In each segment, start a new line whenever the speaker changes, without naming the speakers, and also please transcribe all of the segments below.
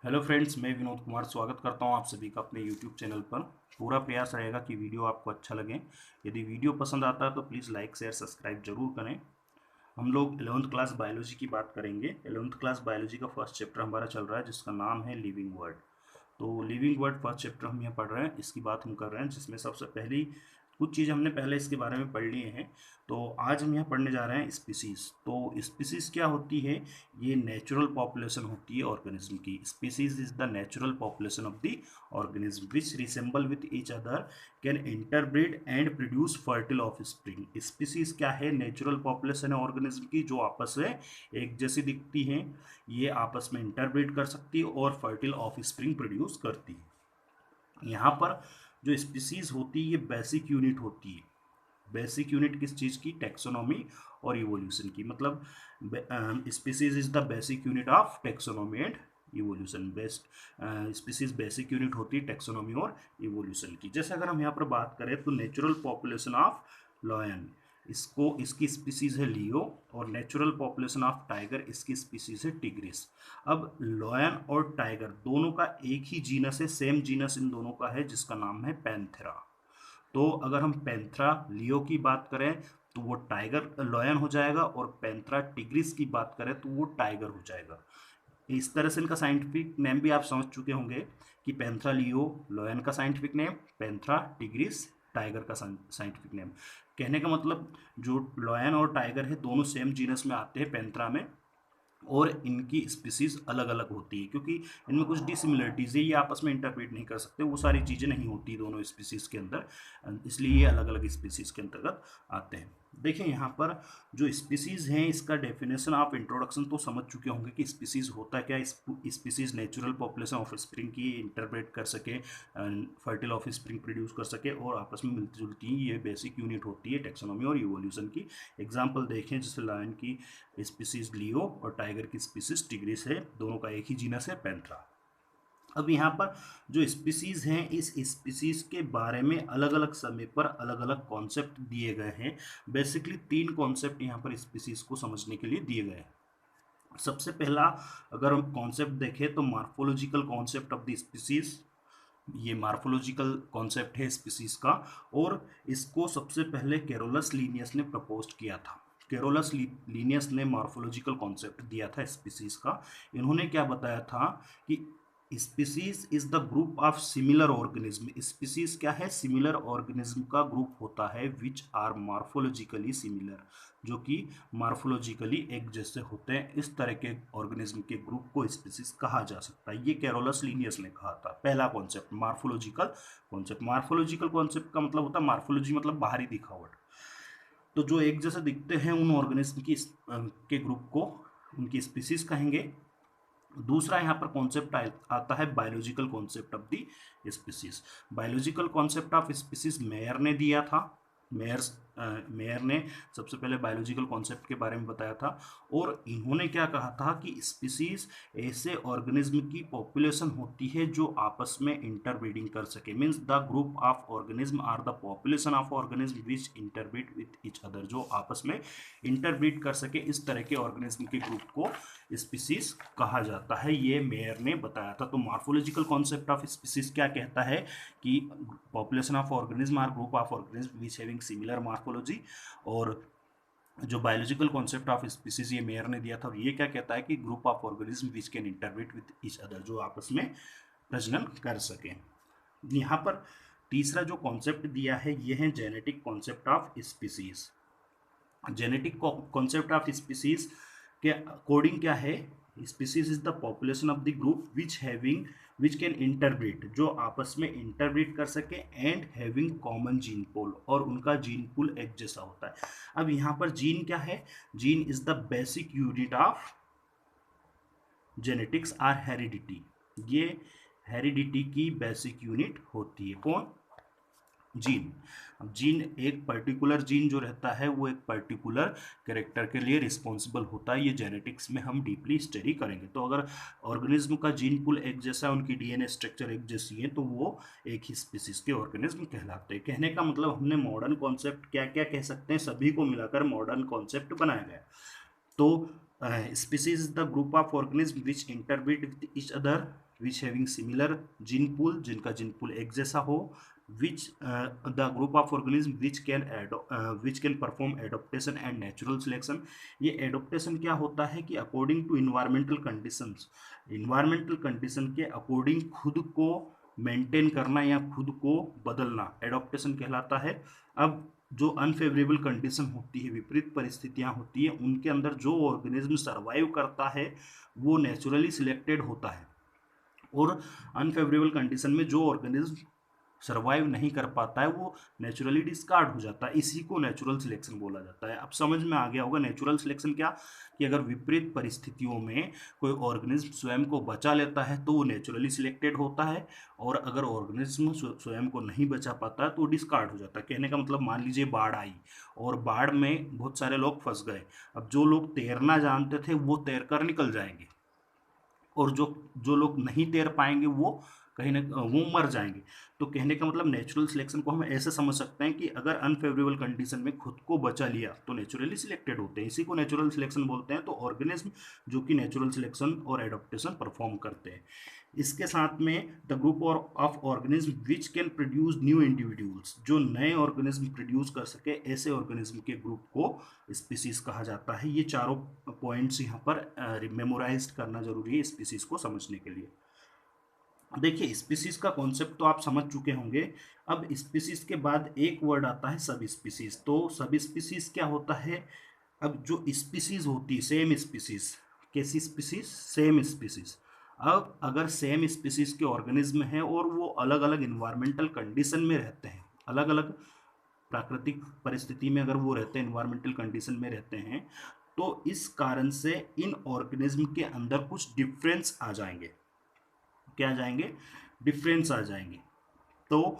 Hello friends, मैं विनोद कुमार स्वागत करता हूं आप सभी का अपने यूट्यूब चैनल पर। पूरा प्रयास रहेगा कि वीडियो आपको अच्छा लगे। यदि वीडियो पसंद आता है तो प्लीज़ लाइक शेयर सब्सक्राइब जरूर करें। हम लोग 11th क्लास बायोलॉजी की बात करेंगे। 11th क्लास बायोलॉजी का फर्स्ट चैप्टर हमारा चल रहा है जिसका नाम है लिविंग वर्ड। तो लिविंग वर्ड फर्स्ट चैप्टर हम यहाँ पढ़ रहे हैं, इसकी बात हम कर रहे हैं, जिसमें सबसे पहली कुछ चीज़ हमने पहले इसके बारे में पढ़ लिए हैं। तो आज हम यहाँ पढ़ने जा रहे हैं स्पीसीज। तो स्पीसीज क्या होती है? ये नेचुरल पॉपुलेशन होती है ऑर्गेनिज्म की। Species is the natural population of the organism which resemble with each other, can interbreed and produce fertile offspring. Species क्या है? नेचुरल पॉपुलेशन है ऑर्गेनिज्म की जो आपस में एक जैसी दिखती हैं। ये आपस में इंटरब्रीड कर सकती है और फर्टिल ऑफस्प्रिंग प्रोड्यूस करती है। यहाँ पर जो स्पीसीज होती है ये बेसिक यूनिट होती है। बेसिक यूनिट किस चीज़ की? टेक्सोनॉमी और इवोल्यूशन की। मतलब species is the basic unit of taxonomy and evolution. Best species basic unit होती है टेक्सोनॉमी और इवोल्यूशन की। जैसे अगर हम यहाँ पर बात करें तो नेचुरल पॉपुलेशन ऑफ लॉयन, इसको इसकी स्पीसीज है लियो, और नेचुरल पॉपुलेशन ऑफ टाइगर, इसकी स्पीसीज है टिग्रिस। अब लॉयन और टाइगर दोनों का एक ही जीनस है, सेम जीनस इन दोनों का है, जिसका नाम है पैंथेरा। तो अगर हम पैंथेरा लियो की बात करें तो वो टाइगर लॉयन हो जाएगा, और पैंथेरा टिग्रिस की बात करें तो वो टाइगर हो जाएगा। इस तरह से इनका साइंटिफिक नेम भी आप समझ चुके होंगे कि पैंथेरा लियो लॉयन का scientific name, Panthera tigris tiger का साइंटिफिक नेम। कहने का मतलब जो लॉयन और टाइगर है दोनों सेम जीनस में आते हैं पैंथेरा में, और इनकी स्पीसीज अलग अलग होती है क्योंकि इनमें कुछ डिसिमिलरिटीज़ है, ये आपस में इंटरप्रेट नहीं कर सकते, वो सारी चीज़ें नहीं होती दोनों स्पीसीज के अंदर, इसलिए ये अलग अलग स्पीसीज के अंतर्गत आते हैं। देखिए यहाँ पर जो स्पीसीज हैं इसका डेफिनेशन आप इंट्रोडक्शन तो समझ चुके होंगे कि स्पीसीज होता क्या। Species natural population of spring की इंटरप्रेट कर सके, फर्टिल ऑफ स्प्रिंग प्रोड्यूस कर सके और आपस में मिलती जुलती ये बेसिक यूनिट होती है टेक्सोनॉमी और इवोल्यूशन की। एग्जाम्पल देखें, जैसे लायन की स्पीसीज लियो और टाइगर की स्पीसीज टिग्रिस है, दोनों का एक ही जीनस है पैंथेरा। अब यहाँ पर जो स्पीसीज हैं इस स्पीसीज के बारे में अलग अलग समय पर अलग अलग कॉन्सेप्ट दिए गए हैं। बेसिकली 3 कॉन्सेप्ट यहाँ पर स्पीसीज को समझने के लिए दिए गए हैं। सबसे पहला अगर हम कॉन्सेप्ट देखें तो morphological concept of the species. ये मार्फोलॉजिकल कॉन्सेप्ट है स्पीसीज का, और इसको सबसे पहले कैरोलस लीनियस ने प्रपोज किया था। कैरोलस लीनियस ने मार्फोलॉजिकल कॉन्सेप्ट दिया था स्पीसीज का। इन्होंने क्या बताया था कि species is the group of similar organism. Species क्या है? सिमिलर ऑर्गेनिज्म का ग्रुप होता है विच आर मार्फोलॉजिकली सिमिलर, जो कि मार्फोलॉजिकली एक जैसे होते हैं। इस तरह के ऑर्गेनिज्म के ग्रुप को स्पीसीज कहा जा सकता है। ये कैरोलस लीनियस ने कहा था। पहला concept morphological concept. Morphological concept का मतलब होता है मार्फोलॉजी मतलब बाहरी दिखावट। तो जो एक जैसे दिखते हैं उन ऑर्गेनिज्म की के ग्रुप को उनकी स्पीसीज कहेंगे। दूसरा यहाँ पर कॉन्सेप्ट आता है biological concept of the species. Biological concept of species mayor ने दिया था। मेयर ने सबसे पहले बायोलॉजिकल कॉन्सेप्ट के बारे में बताया था, और इन्होंने क्या कहा था कि स्पीसीज ऐसे ऑर्गेनिज्म की पॉपुलेशन होती है जो आपस में इंटरब्रीडिंग कर सके। Means the group of organism or the population of organism which interbreed with each other, जो आपस में इंटरब्रीड कर सके, इस तरह के ऑर्गेनिज्म के ग्रुप को स्पीसीज कहा जाता है। ये मेयर ने बताया था। तो मार्फोलॉजिकल कॉन्सेप्ट ऑफ स्पीसीज क्या कहता है कि population of organism are group of organism which having similar morphology, और जो बायोलॉजिकल कॉन्सेप्ट ऑफ स्पीसीज ये मेयर ने दिया था, ये क्या कहता है कि group of organism which can interbreed with each other, जो आपस में प्रजनन कर सकें। यहाँ पर तीसरा जो कॉन्सेप्ट दिया है ये है genetic concept of species. Genetic concept of species के अकॉर्डिंग क्या है? Species is the population of the group which can interbreed, जो आपस में इंटरब्रीड कर सके, and having common gene pool, और उनका जीन पूल एक जैसा होता है। अब यहाँ पर जीन क्या है? Gene is the basic unit of genetics or heredity. ये हेरिडिटी की बेसिक यूनिट होती है। कौन? जीन। अब जीन एक पर्टिकुलर जीन जो रहता है वो एक पर्टिकुलर कैरेक्टर के लिए रिस्पॉन्सिबल होता है। ये जेनेटिक्स में हम डीपली स्टडी करेंगे। तो अगर ऑर्गेनिज्म का जीन पूल एक जैसा है, उनकी डीएनए स्ट्रक्चर एक जैसी है, तो वो एक ही स्पीसीज के ऑर्गेनिज्म कहलाते हैं। कहने का मतलब हमने मॉडर्न कॉन्सेप्ट क्या क्या कह सकते हैं, सभी को मिलाकर मॉडर्न कॉन्सेप्ट बनाया गया। तो species is the group of organisms which interbreed with each other, which having similar gene pool, जिनका gene pool एक जैसा हो, which the group of organisms which can perform adaptation and natural selection. ये adaptation क्या होता है कि according to environmental conditions, environmental condition के according खुद को मेंटेन करना या खुद को बदलना एडॉप्टेशन कहलाता है। अब जो अनफेवरेबल कंडीशन होती है, विपरीत परिस्थितियां होती है, उनके अंदर जो ऑर्गेनिज्म सर्वाइव करता है वो नेचुरली सिलेक्टेड होता है, और अनफेवरेबल कंडीशन में जो ऑर्गेनिज्म सर्वाइव नहीं कर पाता है वो नेचुरली डिस्कार्ड हो जाता है। इसी को नेचुरल सिलेक्शन बोला जाता है। अब समझ में आ गया होगा नेचुरल सिलेक्शन क्या, कि अगर विपरीत परिस्थितियों में कोई ऑर्गेनिज्म स्वयं को बचा लेता है तो वो नेचुरली सिलेक्टेड होता है, और अगर ऑर्गेनिज्म स्वयं को नहीं बचा पाता है तो डिस्कार्ड हो जाता है। कहने का मतलब मान लीजिए बाढ़ आई और बाढ़ में बहुत सारे लोग फंस गए। अब जो लोग तैरना जानते थे वो तैर कर निकल जाएंगे, और जो जो लोग नहीं तैर पाएंगे वो कहीं ना वो मर जाएंगे। तो कहने का मतलब नेचुरल सिलेक्शन को हम ऐसे समझ सकते हैं कि अगर अनफेवरेबल कंडीशन में खुद को बचा लिया तो नेचुरली सिलेक्टेड होते हैं, इसी को नेचुरल सिलेक्शन बोलते हैं। तो ऑर्गेनिज्म जो कि नेचुरल सिलेक्शन और एडॉप्टेशन परफॉर्म करते हैं। इसके साथ में the group of organism which can produce new individuals, जो नए ऑर्गेनिज्म प्रोड्यूस कर सके, ऐसे ऑर्गेनिज्म के ग्रुप को स्पीसीज कहा जाता है। ये चारों पॉइंट्स यहाँ पर मेमोराइज करना जरूरी है स्पीसीज को समझने के लिए। देखिए स्पीसीज का कॉन्सेप्ट तो आप समझ चुके होंगे। अब स्पीसीज के बाद एक वर्ड आता है सब स्पीसीज। तो सब स्पीसीज क्या होता है, अब जो स्पीसीज होती है सेम स्पीसीज, कैसी स्पीसीज, सेम स्पीसीज। अब अगर सेम स्पीसीज के ऑर्गेनिज्म हैं और वो अलग अलग इन्वायरमेंटल कंडीशन में रहते हैं, अलग अलग प्राकृतिक परिस्थिति में अगर वो रहते हैं, इन्वायरमेंटल कंडीशन में रहते हैं, तो इस कारण से इन ऑर्गेनिज्म के अंदर कुछ डिफरेंस आ जाएंगे। क्या आ जाएंगे, डिफरेंस आ जाएंगे। तो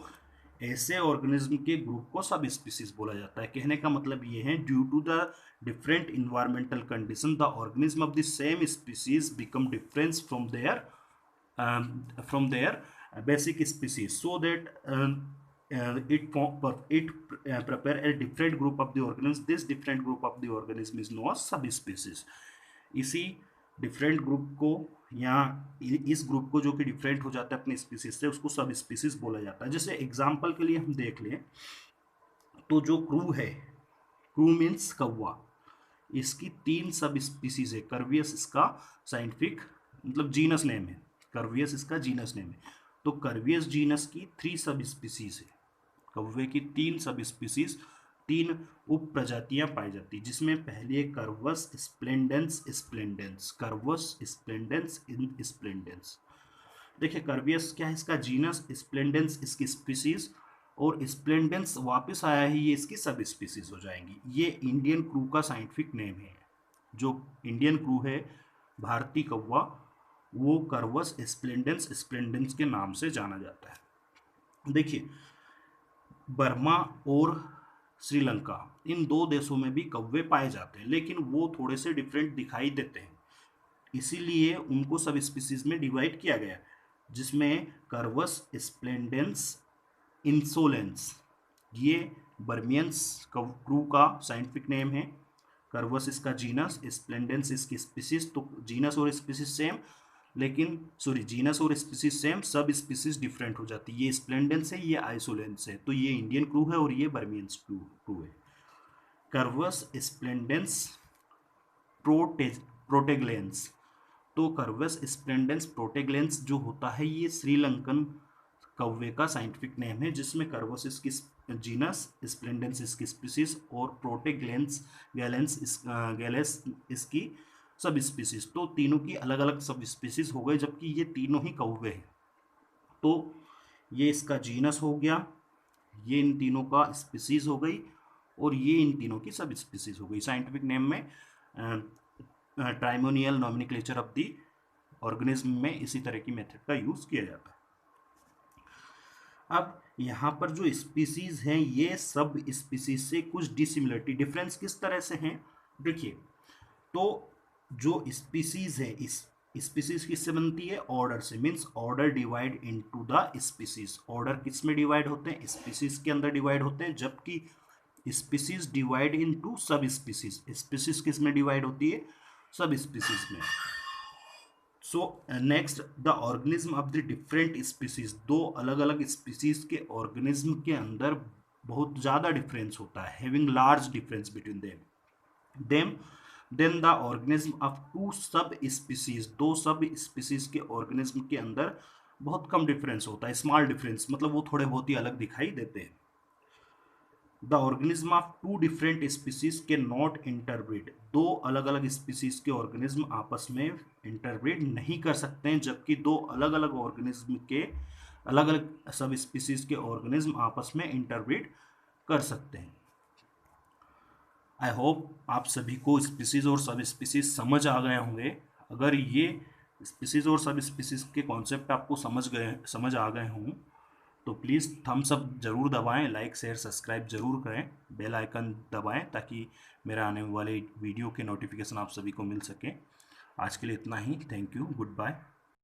ऐसे ऑर्गेनिज्म के ग्रुप को सब स्पीसीज बोला जाता है। कहने का मतलब ये है due to the different environmental condition the organism of the same species become difference from their basic species so that it prepare a different group of the organisms. This different group of the organism is known as subspecies. इसी different group को या इस group को जो कि different हो जाता है अपने स्पीसीज से, उसको सब स्पीसीज बोला जाता है। जैसे एग्जांपल के लिए हम देख लें तो जो क्रू है, क्रू मीन्स कौवा, इसकी 3 सब स्पीसीज है। कर्वियस इसका साइंटिफिक मतलब जीनस नेम है, कर्वियस इसका जीनस नेम है। तो कर्वियस जीनस की 3 सब स्पीसीज है, कौवे की 3 सब स्पीसीज, 3 उप प्रजातियां पाई जाती है, जिसमें पहली है curves splendens splendens, curves splendens इन स्प्लेंडेंस। देखिए कर्वियस क्या है, इसका जीनस, स्प्लेंडेंस इसकी स्पीसीज, और स्प्लेंडेंस वापस आया है, ये इसकी सब स्पीसीज हो जाएंगी। ये इंडियन क्रू का साइंटिफिक नेम है। जो इंडियन क्रू है, भारतीय कौवा, वो कर्वस स्प्लेंडेंस स्प्लेंडेंस के नाम से जाना जाता है। देखिए बर्मा और श्रीलंका, इन 2 देशों में भी कौवे पाए जाते हैं, लेकिन वो थोड़े से डिफरेंट दिखाई देते हैं, इसीलिए उनको सब स्पीसीज में डिवाइड किया गया, जिसमें कर्वस स्प्लेंडेंस इंसोलेंस, ये बर्मियंस क्रू का साइंटिफिक नेम है। कर्वस इसका जीनस, स्प्लेंडेंस इसकी स्पीसीज। तो जीनस और स्पीसीज सेम, लेकिन जीनस और species same, sub species different हो जाती है। ये स्प्लेंडेंस है, ये आइसोलेंस है। तो ये इंडियन क्रू है और ये बर्मियंस क्रू है। कर्वस स्प्लेंडेंस प्रोटेग्लेंस, तो कर्वस स्प्लेंडेंस प्रोटेग्लेंस जो होता है ये श्रीलंकन कौवे का साइंटिफिक नेम है, जिसमें कर्वस इसकी जीनस, स्प्लेंडेंस इसकी स्पीसीज और प्रोटेग्लेंस गैलेस इसकी सब स्पीसीज। तो तीनों की अलग अलग सब स्पीसीज हो गए, जबकि ये तीनों ही कौवे हैं। तो ये इसका जीनस हो गया, ये इन तीनों का स्पीसीज हो गई, और ये इन तीनों की सब स्पीसीज हो गई। साइंटिफिक नेम में ट्राइमोनियल नॉमेनक्लेचर ऑफ द ऑर्गेनिज्म में इसी तरह की मेथड का यूज किया जाता है। अब यहाँ पर जो स्पीसीज हैं, ये सब स्पीसीज से कुछ डिसिमिलरिटी, डिफरेंस किस तरह से हैं, देखिए। तो जो स्पीसीज है, इस स्पीसीज किससे बनती है, ऑर्डर से, means order divide into the species. Order किस में डिवाइड होते हैं, स्पीसीज के अंदर डिवाइड होते हैं, जबकि species divide into sub species. Species किस में डिवाइड होती है, सब स्पीसीज में। So next, the organism of the different species, दो अलग अलग स्पीसीज के ऑर्गेनिज्म के अंदर बहुत ज़्यादा डिफरेंस होता है, having large difference between them then the organism of two sub species, दो सब स्पीसीज के ऑर्गेनिज्म के अंदर बहुत कम डिफरेंस होता है, स्मॉल डिफरेंस, मतलब वो थोड़े बहुत ही अलग दिखाई देते हैं। The organism of two different species के नॉट इंटरब्रीड, दो अलग अलग स्पीसीज के ऑर्गेनिज्म आपस में इंटरब्रीड नहीं कर सकते हैं, जबकि दो अलग अलग ऑर्गेनिज्म के अलग अलग सब स्पीसीज के ऑर्गेनिज्म आपस में इंटरब्रीड कर सकते हैं। आई होप आप सभी को स्पीसीज और सब स्पीसीज समझ आ गए होंगे। अगर ये स्पीसीज और सब स्पीसीज के कॉन्सेप्ट आपको समझ आ गए हों तो प्लीज़ थम्स अप जरूर दबाएं, लाइक शेयर सब्सक्राइब जरूर करें, बेल आइकन दबाएं ताकि मेरा आने वाले वीडियो के नोटिफिकेशन आप सभी को मिल सके। आज के लिए इतना ही, थैंक यू, गुड बाय।